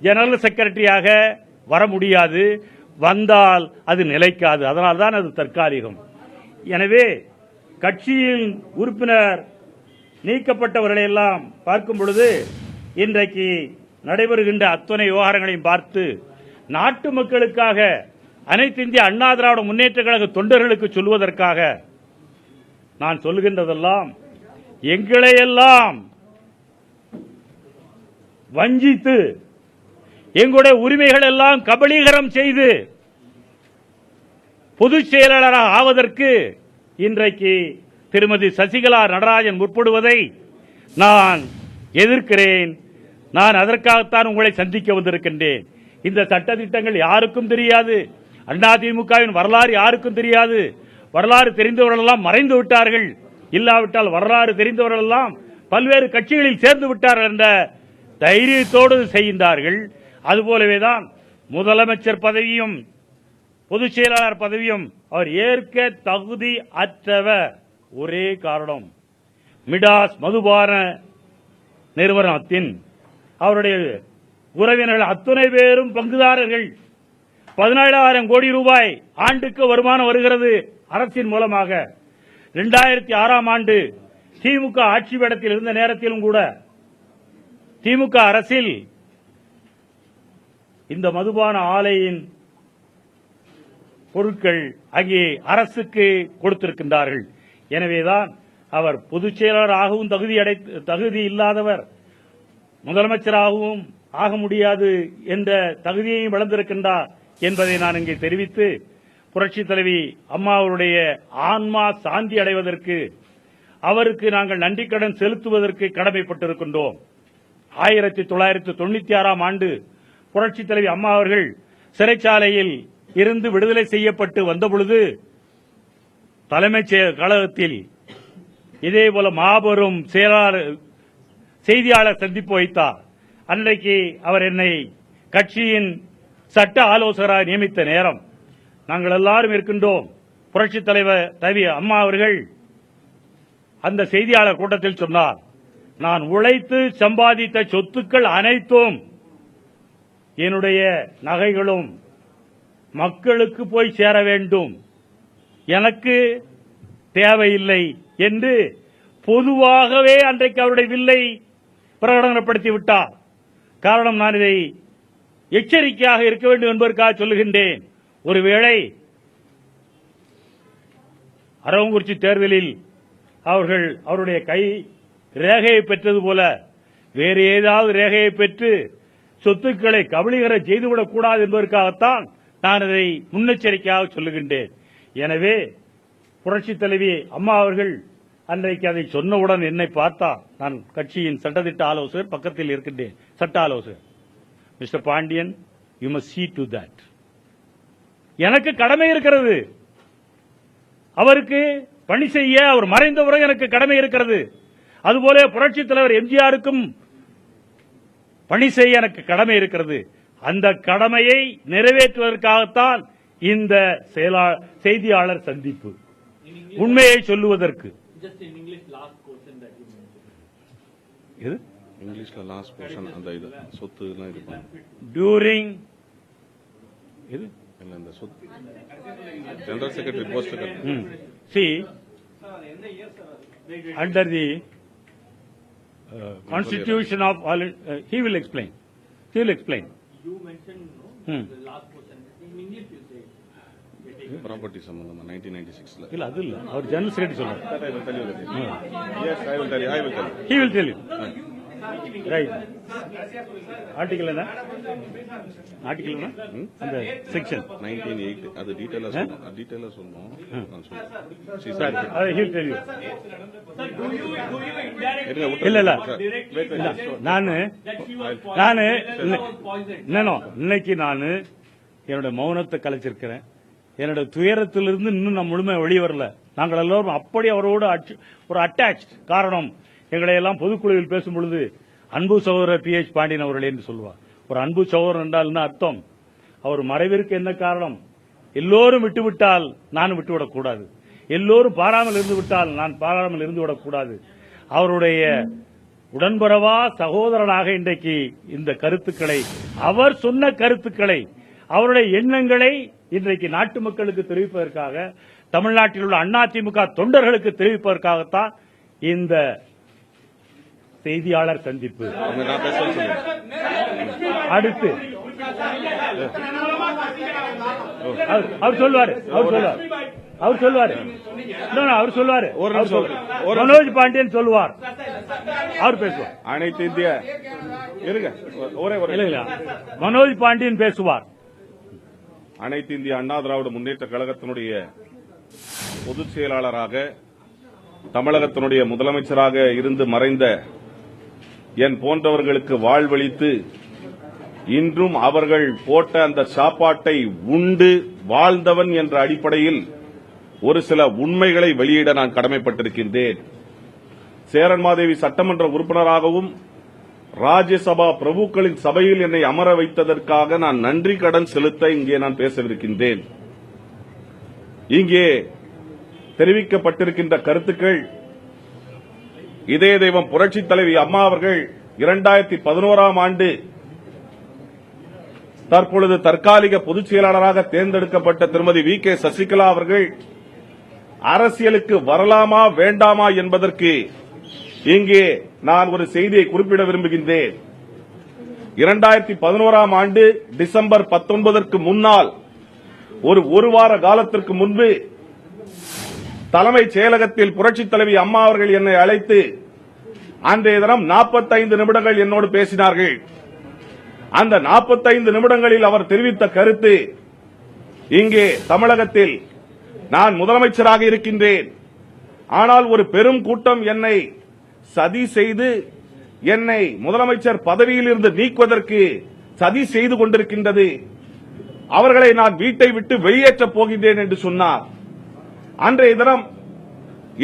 ஜெனரல் செக்ரட்டரியாக வர முடியாது, வந்தால் அது நிலைக்காது. அதனால்தான் அது தற்காலிகம். எனவே கட்சியின் உறுப்பினர் நீக்கப்பட்டவர்களை எல்லாம் பார்க்கும் பொழுது இன்றைக்கு நடைபெறுகின்ற அத்தனை விவகாரங்களையும் பார்த்து நாட்டு மக்களுக்காக அனைத்து இந்திய அண்ணா திராவிட முன்னேற்ற கழக தொண்டர்களுக்கு சொல்வதற்காக நான் சொல்லுகின்றதெல்லாம் எங்களையெல்லாம் வஞ்சித்து எங்களுடைய உரிமைகள் எல்லாம் கபலீகரம் செய்து பொதுச் செயலாளராக ஆவதற்கு இன்றைக்கு திருமதி சசிகலா நடராஜன் முற்படுவதை நான் எதிர்க்கிறேன். நான் அதற்காகத்தான் உங்களை சந்திக்க வந்திருக்கின்றேன். இந்த சட்டத்திட்டங்கள் யாருக்கும் தெரியாது, அதிமுகவின் வரலாறு யாருக்கும் தெரியாது. வரலாறு தெரிந்தவர்கள் எல்லாம் மறைந்து விட்டார்கள், இல்லாவிட்டால் வரலாறு தெரிந்தவர்கள் எல்லாம் பல்வேறு கட்சிகளில் சேர்ந்து விட்டார்கள் என்ற தைரியத்தோடு செய்கின்றார்கள். அதுபோலவேதான் முதலமைச்சர் பதவியும் பொதுச் செயலாளர் பதவியும் அவர் ஏற்க தகுதி அற்றவர். ஒரே காரணம், மிடாஸ் மதுபான நிறுவனத்தின் அவருடைய உறவினர்கள் அத்தனை பேரும் பங்குதாரர்கள். 17,000 கோடி ரூபாய் ஆண்டுக்கு வருமானம் வருகிறது அரசின் மூலமாக. 2006ஆம் ஆண்டு திமுக ஆட்சி பீடத்தில் இருந்த நேரத்திலும் கூட திமுக அரசில் இந்த மதுபான ஆலையின் பொருட்கள் அங்கே அரசுக்கு கொடுத்திருக்கின்றார்கள். எனவேதான் அவர் பொதுச் செயலாளராகவும் தகுதி இல்லாதவர், முதலமைச்சராகவும் ஆக முடியாது என்ற தகுதியையும் வளர்ந்திருக்கின்றார் என்பதை நான் இங்கே தெரிவித்து, புரட்சித் தலைவி அம்மா அவருடைய ஆன்மா சாந்தி அடைவதற்கு அவருக்கு நாங்கள் நன்றிக்கடன் செலுத்துவதற்கு கடமைப்பட்டிருக்கின்றோம். 1996ஆம் ஆண்டு புரட்சித் தலைவி அம்மா அவர்கள் சிறைச்சாலையில் இருந்து விடுதலை செய்யப்பட்டு வந்தபொழுது தலைமைச் கழகத்தில் இதேபோல மாபெரும் செய்தியாளர் சந்திப்பு வைத்தார். அன்றைக்கு அவர் என்னை கட்சியின் சட்ட ஆலோசகராக நியமித்த நேரம் நாங்கள் எல்லாரும் இருக்கின்றோம். புரட்சித் தலைவர் தலைவி அம்மா அவர்கள் அந்த செய்தியாளர் கூட்டத்தில் சொன்னார், நான் உழைத்து சம்பாதித்த சொத்துக்கள் அனைத்தும் என்னுடைய நகைகளும் மக்களுக்கு போய் சேர வேண்டும், எனக்கு தேவையில்லை என்று பொதுவாகவே அன்றைக்கு அவருடைய வில்லை பிரகடனப்படுத்தி விட்டார். காரணம், நான் இதை எச்சரிக்கையாக இருக்க வேண்டும் என்பதற்காக சொல்லுகின்றேன். ஒருவேளை அரவங்குறிச்சி தேர்தலில் அவர்கள் அவருடைய கை ரேகையை பெற்றது போல வேறு ஏதாவது ரேகையை பெற்று சொத்துக்களை கபலீகரம் செய்துவிடக் கூடாது என்பதற்காகத்தான் நான் இதை முன்னெச்சரிக்கையாக சொல்லுகின்றேன். எனவே புரட்சித் தலைவி அம்மா அவர்கள் அன்றைக்கு அதை சொன்னவுடன் என்னை பார்த்தார். நான் கட்சியின் சட்டத்திட்ட ஆலோசகர் பக்கத்தில் இருக்கின்றேன், சட்ட ஆலோசகர். Mister Pandian, you must see to that. எனக்கு கடமை இருக்கிறது, அவருக்கு பணி செய்ய, அவர் மறைந்த பிறகு எனக்கு கடமை இருக்கிறது. அதுபோல புரட்சித் தலைவர் எம்ஜிஆருக்கும் பணி செய்ய எனக்கு கடமை இருக்கிறது. அந்த கடமையை நிறைவேற்றுவதற்காகத்தான் இந்த செய்தியாளர் சந்திப்பு, உண்மையை சொல்லுவதற்கு. இங்கிலீஷ்ல லாஸ்ட் போர்ஷன் அந்த இது சொத்து எல்லாம் இருக்கு. டியூரிங் இது இல்ல இந்த சொத்து general secretary post C under the constitution of all. He will explain. He will explain. You mentioned the last question. In English, you say. Property சம்பந்தமா 1996ல. இல்ல அது இல்ல, அவர் ஜெனரல் செக்ரட்டரி சொல்றாரு. That I will tell you that. Yes, I will tell you. I will tell you. He will tell you. Right. Article என்ன? ஆர்டிகல் என்ன? அந்த செக்ஷன் 1980 அது டீடைலா சொல்லணும். நான் சொல்றேன். Sir, he will tell you. இல்ல இல்ல நானு இன்னைக்கு நானு என்னோட மௌனத்தை கலைச்சிருக்கிறேன். என்னோட துயரத்திலிருந்து இன்னும் நான் முழுமை வெளியே வரல. நாங்கள் எல்லோரும் அப்படி அவரோடு ஒரு அட்டாச். காரணம், எங்களை எல்லாம் பொதுக்குழுவில் பேசும் பொழுது அன்பு சகோதரர் PH பாண்டியன் அவர்கள் என்று சொல்வார். ஒரு அன்பு சகோதரர் என்றால் என்ன அர்த்தம்? அவர் மறைவிற்கு என்ன காரணம்? எல்லோரும் விட்டுவிட்டால் நான் விட்டுவிடக்கூடாது, எல்லோரும் பாராமல் இருந்து விட்டால் நான் பாராமல் இருந்து விடக்கூடாது. அவருடைய உடன்பரவா சகோதரனாக இன்றைக்கு இந்த கருத்துக்களை, அவர் சொன்ன கருத்துக்களை, அவருடைய எண்ணங்களை இன்றைக்கு நாட்டு மக்களுக்கு தெரிவிப்பதற்காக, தமிழ்நாட்டில் உள்ள அதிமுக தொண்டர்களுக்கு தெரிவிப்பதற்காகத்தான் இந்த செய்தியாளர் சந்திப்பு. நான் பேச சொல்றேன். அடுத்து அவர் சொல்வாரு. மனோஜ் பாண்டியன் சொல்லுவார். அவர் பேசுவார். அனைத்து இந்திய இருங்க ஒரே மனோஜ் பாண்டியன் பேசுவார். அனைத்து இந்திய அண்ணா திராவிட முன்னேற்ற கழகத்தினுடைய பொதுச் செயலாளராக, தமிழகத்தினுடைய முதலமைச்சராக இருந்து மறைந்த என் போன்றவர்களுக்கு வாழ்வளித்து, இன்றும் அவர்கள் போட்ட அந்த சாப்பாட்டை உண்டு வாழ்ந்தவன் என்ற அடிப்படையில் ஒரு சில உண்மைகளை வெளியிட நான் கடமைப்பட்டிருக்கின்றேன். சேரன்மாதேவி சட்டமன்ற உறுப்பினராகவும் ராஜ்யசபா பிரபுக்களின் சபையில் என்னை அமர வைத்ததற்காக நான் நன்றி கடன் செலுத்த இங்கே நான் பேசவிருக்கின்றேன். இங்கே தெரிவிக்கப்பட்டிருக்கின்ற கருத்துக்கள், இதய தெய்வம் புரட்சித் தலைவி அம்மா அவர்கள் 2011ஆம் ஆண்டு தற்பொழுது தற்காலிக பொதுச் செயலாளராக தேர்ந்தெடுக்கப்பட்ட திருமதி VK சசிகலா அவர்கள் அரசியலுக்கு வரலாமா வேண்டாமா என்பதற்கு இங்கே நான் ஒரு செய்தியை குறிப்பிட விரும்புகின்றேன். 2011ஆம் ஆண்டு டிசம்பர் 19ற்கு முன்னால் ஒரு வார காலத்திற்கு முன்பு தலைமைச் செயலகத்தில் புரட்சித் தலைவி அம்மா அவர்கள் என்னை அழைத்து அன்றைய தினம் 45 நிமிடங்கள் என்னோடு பேசினார்கள். அந்த 45 நிமிடங்களில் அவர் தெரிவித்த கருத்து, இங்கே தமிழகத்தில் நான் முதலமைச்சராக இருக்கின்றேன், ஆனால் ஒரு பெரும் கூட்டம் என்னை சதி செய்து என்னை முதலமைச்சர் பதவியில் இருந்து நீக்குவதற்கு சதி செய்து கொண்டிருக்கின்றது, அவர்களை நான் வீட்டை விட்டு வெளியேற்றப் போகின்றேன் என்று சொன்னார். அன்றைய தினம்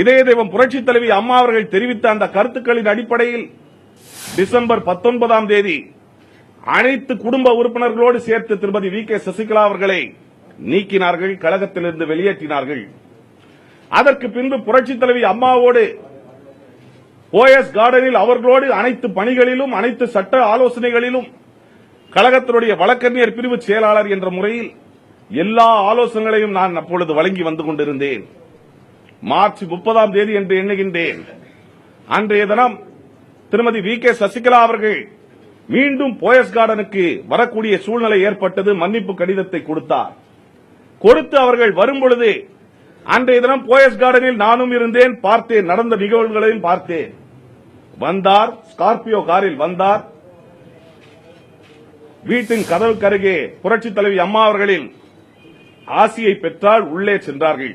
இதய தெய்வம் புரட்சித் தலைவி அம்மா அவர்கள் தெரிவித்த அந்த கருத்துக்களின் அடிப்படையில் டிசம்பர் 19ஆம் தேதி அனைத்து குடும்ப உறுப்பினர்களோடு சேர்த்து திருமதி VK சசிகலா அவர்களை நீக்கினார்கள், கழகத்திலிருந்து வெளியேற்றினார்கள். அதற்கு பின்பு புரட்சித் தலைவி அம்மாவோடு போயஸ் கார்டனில் அவர்களோடு அனைத்து பணிகளிலும் அனைத்து சட்ட ஆலோசனைகளிலும் கழகத்தினுடைய வழக்கறிஞர் பிரிவு செயலாளர் என்ற முறையில் எல்லா ஆலோசனைகளையும் நான் அப்பொழுது வழங்கி வந்து கொண்டிருந்தேன். மார்ச் 30ஆம் தேதி என்று எண்ணுகின்றேன். அன்றைய தினம் திருமதி VK சசிகலா அவர்கள் மீண்டும் போயஸ் கார்டனுக்கு வரக்கூடிய சூழ்நிலை ஏற்பட்டது. மன்னிப்பு கடிதத்தை கொடுத்து அவர்கள் வரும்பொழுது அன்றைய தினம் போயஸ் கார்டனில் நானும் இருந்தேன், பார்த்தேன், நடந்த நிகழ்வுகளையும் பார்த்தேன். வந்தார், ஸ்கார்பியோ காரில் வந்தார், வீட்டின் கதவுக்கு அருகே புரட்சித் தலைவி அம்மா அவர்களின் ஆசியை பெற்றால் உள்ளே சென்றார்கள்.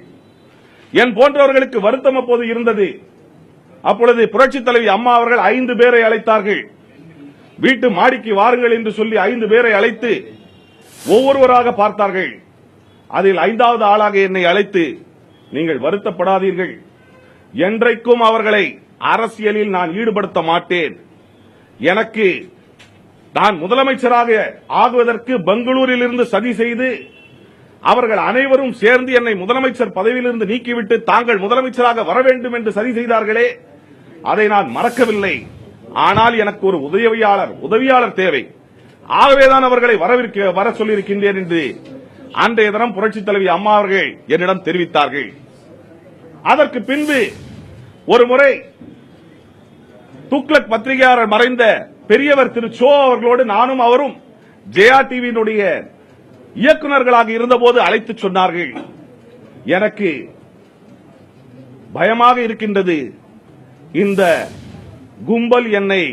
என் போன்றவர்களுக்கு வருத்தம் அப்போது இருந்தது. அப்பொழுது புரட்சித் தலைவி அம்மா அவர்கள் 5 பேரை அழைத்தார்கள். வீட்டு மாடிக்கு வாருங்கள் என்று சொல்லி 5 பேரை அழைத்து ஒவ்வொருவராக பார்த்தார்கள். அதில் 5வது ஆளாக என்னை அழைத்து, நீங்கள் வருத்தப்படாதீர்கள், என்றைக்கும் அவர்களை அரசியலில் நான் ஈடுபடுத்த மாட்டேன், எனக்கு நான் முதலமைச்சராக ஆகுவதற்கு பெங்களூரில் இருந்து சதி செய்து அவர்கள் அனைவரும் சேர்ந்து என்னை முதலமைச்சர் பதவியிலிருந்து நீக்கிவிட்டு தாங்கள் முதலமைச்சராக வர வேண்டும் என்று சதி செய்தார்களே, அதை நான் மறக்கவில்லை. ஆனால் எனக்கு ஒரு உதவியாளர் தேவை, ஆகவேதான் அவர்களை வர சொல்லியிருக்கின்றேன் என்று அன்றைய தினம் புரட்சித் தலைவி அம்மா அவர்கள் என்னிடம் தெரிவித்தார்கள். அதற்கு பின்பு ஒரு முறை துக்ளக் பத்திரிகையாளர் மறைந்த பெரியவர் திரு சோ அவர்களோடு நானும் அவரும் ஜெயா டிவியினுடைய இயக்குநர்களாக இருந்தபோது அழைத்து சொன்னார்கள், எனக்கு பயமாக இருக்கின்றது, இந்த கும்பல் என்னை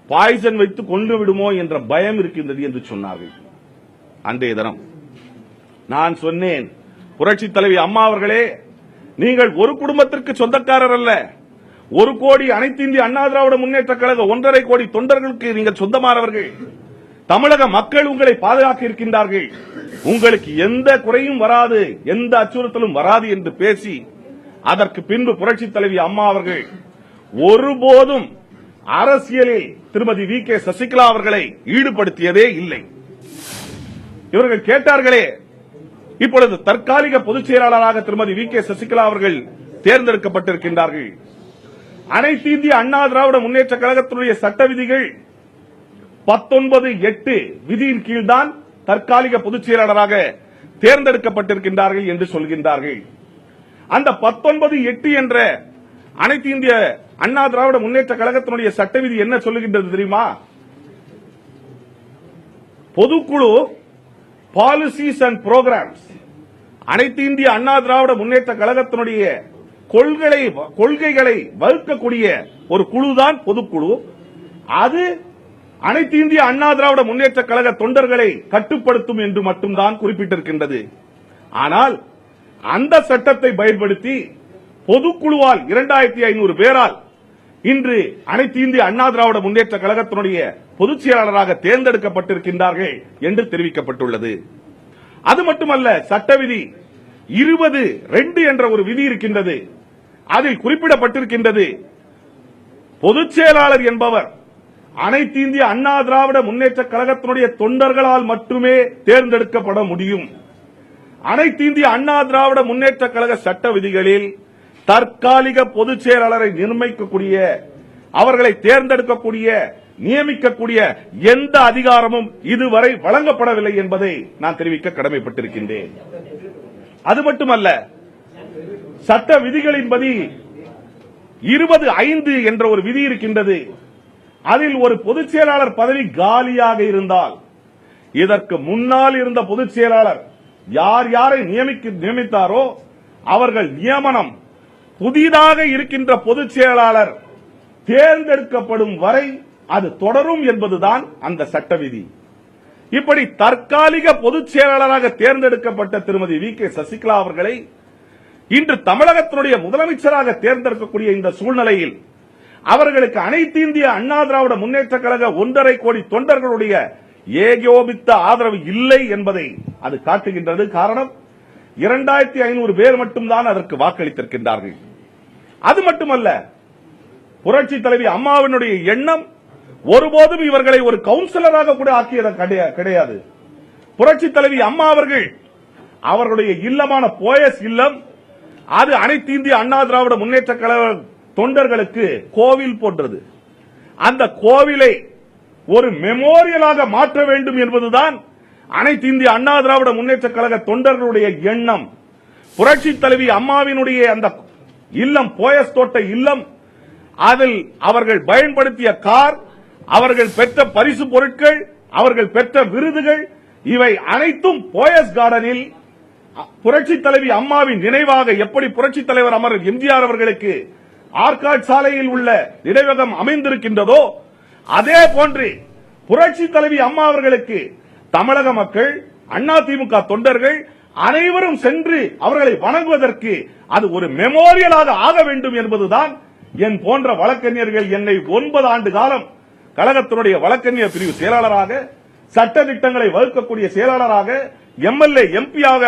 பாய்சன் வைத்து கொண்டு விடுமோ என்ற பயம் இருக்கின்றது என்று சொன்னார்கள். அன்றைய தினம் நான் சொன்னேன், புரட்சித் தலைவி அம்மா அவர்களே, நீங்கள் ஒரு குடும்பத்திற்கு சொந்தக்காரர் அல்ல, 1 கோடி அனைத்து இந்திய அண்ணா திராவிட முன்னேற்ற கழக 1.5 கோடி தொண்டர்களுக்கு நீங்கள் சொந்தமானவர்கள். தமிழக மக்கள் உங்களை பாதுகாக்க இருக்கின்றார்கள், உங்களுக்கு எந்த குறையும் வராது, எந்த அச்சுறுத்தலும் வராது என்று பேசி அதற்கு பின்பு புரட்சித் தலைவி அம்மா அவர்கள் ஒருபோதும் அரசியலில் திருமதி வி கே சசிகலா அவர்களை ஈடுபடுத்தியதே இல்லை. இவர்கள் கேட்டார்களே, இப்பொழுது தற்காலிக பொதுச் செயலாளராக திருமதி வி கே சசிகலா அவர்கள் தேர்ந்தெடுக்கப்பட்டிருக்கின்றார்கள். அனைத்து இந்திய அண்ணா திராவிட முன்னேற்ற கழகத்தினுடைய சட்ட விதிகள் 19(8) விதியின் கீழ்தான் தற்காலிக பொதுச் செயலாளராக தேர்ந்தெடுக்கப்பட்டிருக்கின்றார்கள் என்று சொல்கின்றார்கள். அந்த 19(8) என்ற அனைத்து இந்திய அண்ணா திராவிட முன்னேற்ற கழகத்தினுடைய சட்ட விதி என்ன சொல்லுகின்றது தெரியுமா? பொதுக்குழு பாலிசிஸ் அண்ட் புரோகிராம்ஸ், அனைத்து இந்திய அண்ணா திராவிட முன்னேற்ற கழகத்தினுடைய கொள்கைகளை வகுக்கக்கூடிய ஒரு குழுதான் பொதுக்குழு. அது அனைத்து இந்திய அண்ணா திராவிட முன்னேற்ற கழக தொண்டர்களை கட்டுப்படுத்தும் என்று மட்டும்தான் குறிப்பிட்டிருக்கின்றது. ஆனால் அந்த சட்டத்தை பயன்படுத்தி பொதுக்குழுவால் 2500 பேரால் இன்று அனைத்து இந்திய அண்ணா திராவிட முன்னேற்ற கழகத்தினுடைய பொதுச் செயலாளராக தேர்ந்தெடுக்கப்பட்டிருக்கின்றார்கள் என்று தெரிவிக்கப்பட்டுள்ளது. அது மட்டுமல்ல, சட்ட விதி 20(2) என்ற ஒரு விதி இருக்கின்றது. அதில் குறிப்பிடப்பட்டிருக்கின்றது, பொதுச் செயலாளர் என்பவர் அனைத்து இந்திய அண்ணா திராவிட முன்னேற்ற கழகத்தினுடைய தொண்டர்களால் மட்டுமே தேர்ந்தெடுக்கப்பட முடியும். அனைத்து இந்திய அண்ணா திராவிட முன்னேற்ற கழக சட்ட விதிகளில் தற்காலிக பொதுச் செயலாளரை நிர்ணயிக்கக்கூடிய, அவர்களை தேர்ந்தெடுக்கக்கூடிய, நியமிக்கக்கூடிய எந்த அதிகாரமும் இதுவரை வழங்கப்படவில்லை என்பதை நான் தெரிவிக்க கடமைப்பட்டிருக்கின்றேன். அது மட்டுமல்ல, சட்ட விதிகளின்படி 20(5) என்ற ஒரு விதி இருக்கின்றது. அதில் ஒரு பொதுச் செயலாளர் பதவி காலியாக இருந்தால், இதற்கு முன்னால் இருந்த பொதுச் செயலாளர் யார் யாரை நியமித்தாரோ அவர்கள் நியமனம் புதிதாக இருக்கின்ற பொதுச் செயலாளர் தேர்ந்தெடுக்கப்படும் வரை அது தொடரும் என்பதுதான் அந்த சட்ட விதி. இப்படி தற்காலிக பொதுச் செயலாளராக தேர்ந்தெடுக்கப்பட்ட திருமதி வி கே சசிகலா அவர்களை இன்று தமிழகத்தினுடைய முதலமைச்சராக தேர்ந்தெடுக்கக்கூடிய இந்த சூழ்நிலையில் அவர்களுக்கு அனைத்து இந்திய அண்ணா திராவிட முன்னேற்ற கழக 1.5 கோடி தொண்டர்களுடைய ஏகோபித்த ஆதரவு இல்லை என்பதை அது காட்டுகின்றது. காரணம், 2500 பேர் மட்டும்தான் அதற்கு வாக்களித்திருக்கின்றார்கள். அது மட்டுமல்ல, புரட்சித் தலைவி அம்மாவினுடைய எண்ணம் ஒருபோதும் இவர்களை ஒரு கவுன்சிலராக கூட ஆக்கியது கிடையாது. புரட்சித் தலைவி அம்மா அவர்கள் அவர்களுடைய இல்லமான போயஸ் இல்லம், அது அனைத்து இந்திய அண்ணா திராவிட முன்னேற்ற கழக தொண்டர்களுக்கு கோவில் போன்றது. அந்த கோவிலை ஒரு மெமோரியலாக மாற்ற வேண்டும் என்பதுதான் அனைத்து இந்திய அண்ணா திராவிட முன்னேற்ற கழக தொண்டர்களுடைய எண்ணம். புரட்சித் தலைவி அம்மாவினுடைய அந்த இல்லம், போயஸ் தோட்ட இல்லம், அதில் அவர்கள் பயன்படுத்திய கார், அவர்கள் பெற்ற பரிசு பொருட்கள், அவர்கள் பெற்ற விருதுகள், இவை அனைத்தும் போயஸ் கார்டனில் புரட்சித் தலைவி அம்மாவின் நினைவாக எப்படி புரட்சித் தலைவர் அமரர் எம்ஜிஆர் அவர்களுக்கு ஆர்காட் சாலையில் உள்ள நினைவகம் அமைந்திருக்கின்றதோ, அதே போன்று புரட்சித் தலைவி அம்மா அவர்களுக்கு தமிழக மக்கள், அதிமுக தொண்டர்கள் அனைவரும் சென்று அவர்களை வணங்குவதற்கு அது ஒரு மெமோரியலாக ஆக வேண்டும் என்பதுதான் என் போன்ற வழக்கறிஞர்கள் என்னை 9 ஆண்டு காலம் கழகத்தினுடைய வழக்கறிஞர் பிரிவு செயலாளராக, சட்ட திட்டங்களை வகுக்கக்கூடிய செயலாளராக, எம்எல்ஏ எம்பியாக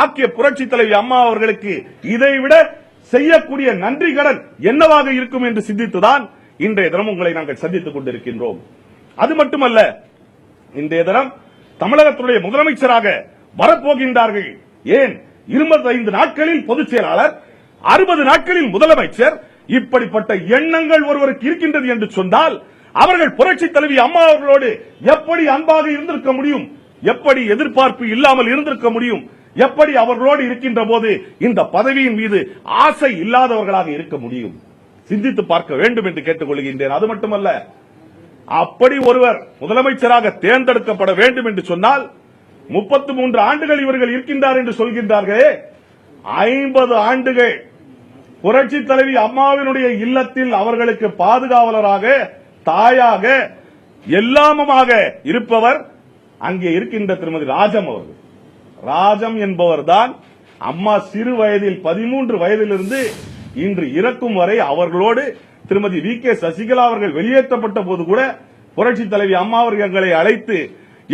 ஆக்கிய புரட்சித் தலைவி அம்மா அவர்களுக்கு இதைவிட செய்யக்கூடிய நன்றி கடன் என்னவாக இருக்கும் என்று சிந்தித்துதான் இன்றைய தினம் உங்களை நாங்கள் சந்தித்துக் கொண்டிருக்கின்றோம். அது மட்டுமல்ல, இன்றைய தினம் தமிழகத்தினுடைய முதலமைச்சராக வரப்போகின்றார்கள். ஏன் 25 நாட்களில் பொதுச் செயலாளர், 60 நாட்களில் முதலமைச்சர், இப்படிப்பட்ட எண்ணங்கள் ஒருவருக்கு இருக்கின்றது என்று சொன்னால் அவர்கள் புரட்சித் தலைவி அம்மா அவர்களோடு எப்படி அன்பாக இருந்திருக்க முடியும்? எப்படி எதிர்பார்ப்பு இல்லாமல் இருந்திருக்க முடியும்? எப்படி அவர்களோடு இருக்கின்ற போது இந்த பதவியின் மீது ஆசை இல்லாதவர்களாக இருக்க முடியும்? சிந்தித்து பார்க்க வேண்டும் என்று கேட்டுக்கொள்கின்றேன். அது மட்டுமல்ல, அப்படி ஒருவர் முதலமைச்சராக தேர்ந்தெடுக்கப்பட வேண்டும் என்று சொன்னால் 33 ஆண்டுகள் இவர்கள் இருக்கின்றார் என்று சொல்கின்றார்களே, 50 ஆண்டுகள் புரட்சி தலைவி அம்மாவினுடைய இல்லத்தில் அவர்களுக்கு பாதுகாவலராக, தாயாக, எல்லாமுமாக இருப்பவர் அங்கே இருக்கின்ற திருமதி ராஜம் அவர்கள். ராஜம் என்பவர்தான் அம்மா சிறு வயதில் 13 வயதிலிருந்து இன்று இறக்கும் வரை அவர்களோடு திருமதி வி.கே. சசிகலா அவர்கள் வெளியேற்றப்பட்ட போது கூட புரட்சி தலைவி அம்மா அவர்கள் எங்களை அழைத்து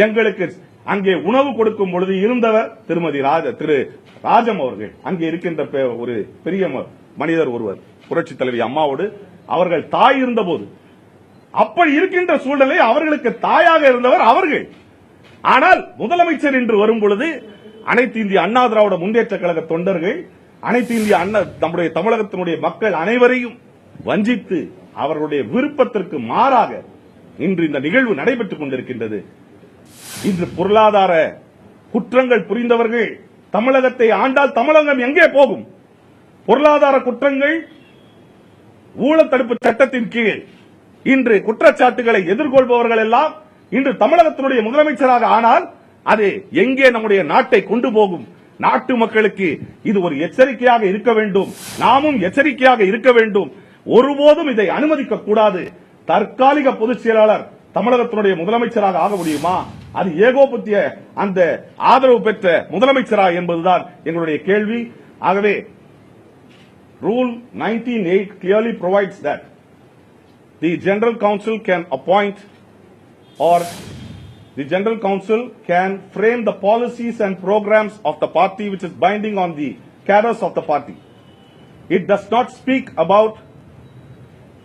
எங்களுக்கு அங்கே உணவு கொடுக்கும் பொழுது இருந்தவர் திரு ராஜம் அவர்கள். அங்கே இருக்கின்ற ஒரு பெரிய மனிதர் ஒருவர் புரட்சி தலைவி அம்மாவோடு அவர்கள் தாய் இருந்தபோது அப்படி இருக்கின்ற சூழலை அவர்களுக்கு தாயாக இருந்தவர் அவர்கள். ஆனால் முதலமைச்சர் என்று வரும் பொழுது அனைத்து இந்திய அண்ணா திராவிட முன்னேற்ற கழக தொண்டர்கள், அனைத்து இந்திய நம்முடைய தமிழகத்தினுடைய மக்கள் அனைவரையும் வஞ்சித்து அவர்களுடைய விருப்பத்திற்கு மாறாக இன்று இந்த நிகழ்வு நடைபெற்றுக் கொண்டிருக்கின்றது. இன்று பொருளாதார குற்றங்கள் புரிந்தவர்கள் தமிழகத்தை ஆண்டால் தமிழகம் எங்கே போகும்? பொருளாதார குற்றங்கள் ஊழல் தடுப்பு சட்டத்தின் கீழ் இன்று குற்றச்சாட்டுகளை எதிர்கொள்பவர்கள் எல்லாம் இன்று தமிழகத்தினுடைய முதலமைச்சராக ஆனால் அது எங்கே நம்முடைய நாட்டை கொண்டு போகும்? நாட்டு மக்களுக்கு இது ஒரு எச்சரிக்கையாக இருக்க வேண்டும். நாமும் எச்சரிக்கையாக இருக்க வேண்டும். ஒருபோதும் இதை அனுமதிக்க கூடாது. தற்காலிக பொதுச் செயலாளர் தமிழகத்தினுடைய முதலமைச்சராக ஆக முடியுமா? அது ஏகோபத்திய அந்த ஆதரவு பெற்ற முதலமைச்சரா என்பதுதான் எங்களுடைய கேள்வி. ஆகவே Rule 19(8) clearly provides that the General Council can appoint or the General Council can frame the policies and programs of the party which is binding on the cadres of the party. It does not speak about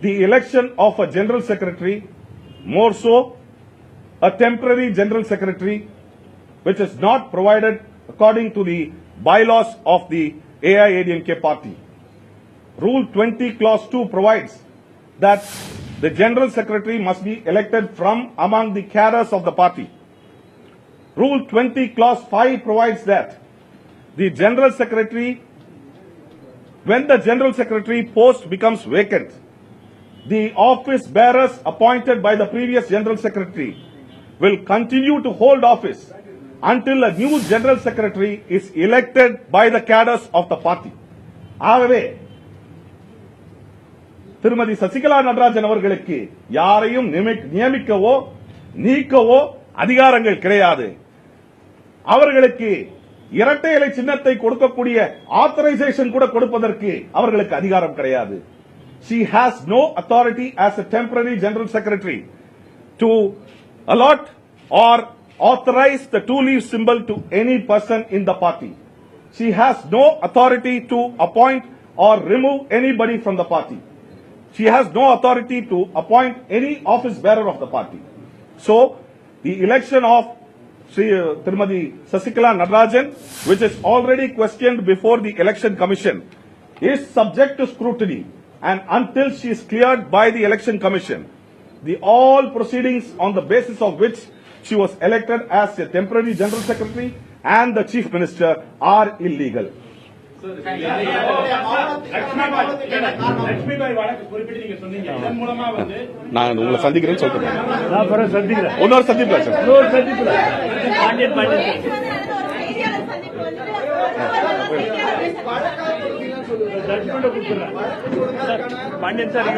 the election of a General Secretary, more so a temporary General Secretary which is not provided according to the bylaws of the AIADMK party. Rule 20 clause 2 provides that the General Secretary must be elected from among the cadres of the party. Rule 20 clause 5 provides that the General Secretary, when the General Secretary post becomes vacant, the office bearers appointed by the previous General Secretary will continue to hold office until a new General Secretary is elected by the cadres of the party. ஆகவே திருமதி சசிகலா நடராஜன் அவர்களுக்கு யாரையும் நியமிக்கவோ நீக்கவோ அதிகாரங்கள் கிடையாது. அவர்களுக்கு இரட்டை இலை சின்னத்தை கொடுக்கக்கூடிய ஆத்தரைசேஷன் கூட கொடுப்பதற்கு அவர்களுக்கு அதிகாரம் கிடையாது. She has no authority as a temporary General Secretary to allot or authorize the two-leaf symbol to any person in the party. She has no authority to appoint or remove anybody from the party. She has no authority to appoint any office bearer of the party. So, the election of Tirumati Sasikala Nadarajan, which is already questioned before the Election Commission, is subject to scrutiny, and until she is cleared by the Election Commission, the all proceedings on the basis of which she was elected as a temporary General Secretary and the Chief Minister are illegal. Lakshmibai வழக்கு குறிப்பிட்டு நீங்க சொன்னீங்க. இதன் மூலமா நான் உங்களை சந்திக்கிறேன்னு சொல்றேன். நான் பிறகு சந்திக்கிறேன். இன்னொரு சந்திப்பு பாண்டியன் பாண்டியன் சார்